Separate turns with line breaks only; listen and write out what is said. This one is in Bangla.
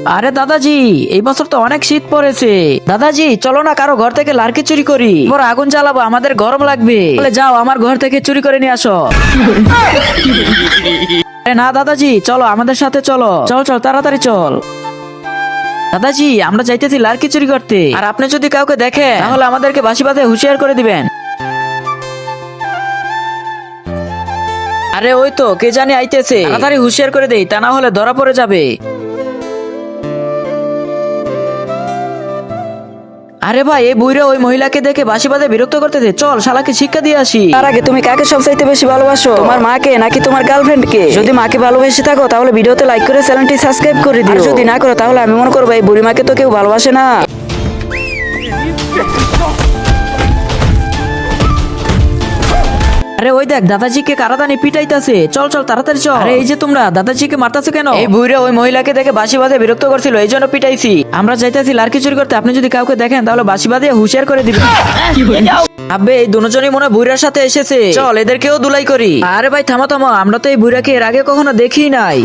আরে দাদাজি, এই বছর তো অনেক শীত পড়েছে। দাদাজি চলো না কারো ঘর থেকে লার্কি চুরি করি, বড় আগুন জ্বালাবো, আমাদের গরম লাগবে। বলে যাও আমার ঘর থেকে চুরি করে নিয়ে আসো। আরে না দাদাজি, চলো আমাদের সাথে চলো, চল চল তাড়াতাড়ি চল। দাদাজি আমরা যাইতেছি লার্কি চুরি করতে, আর আপনি যদি কাউকে দেখেন তাহলে আমাদেরকে বাঁশি বাঁধে হুঁশিয়ার করে দিবেন। আরে ওই তো কে জানি আইতেছে, তাড়াতাড়ি হুঁশিয়ার করে দেই, তা না হলে ধরা পড়ে যাবে। আরে ভাই এই বুইরা ওই মহিলাকে দেখে বাঁশি বাঁধে বিরক্ত করতেছে, চল শালাকে শিক্ষা দিয়ে আসি।
তার আগে তুমি কাকে সবচাইতে বেশি ভালোবাসো, তোমার মাকে নাকি তোমার গার্লফ্রেন্ডকে? যদি মাকে ভালোবেসে থাকো তাহলে ভিডিওতে লাইক করে চ্যানেলটি সাবস্ক্রাইব করে দিও, আর যদি না করো তাহলে আমি মনে করবো এই বুড়ি মাকে তো কেউ ভালোবাসে না।
আরে ওই দেখ দাদাজিকে কারাদানি পিটাইতাছে, চল চল তাড়াতাড়ি চল। আরে এই যে তোমরা দাদাজিকে মারতাছো কেন? এই বুইরা ওই মহিলাকে দেখে বাঁশি বাঁধে বিরক্ত করছিল, এই জন্য পিটাইছি। আমরা যাইতেছি লার্কি চুরি করতে, আপনি যদি কাউকে দেখেন তাহলে বাঁশি বাঁধে হুঁশিয়ার করে দিবেন। আবে এই দুজনই মনে হয় বুইরার সাথে এসেছে, চল এদেরকেও দুলাই করি। আরে ভাই থামো থামো, আমরা তো এই বুইরাকে এর আগে কখনো দেখি নাই।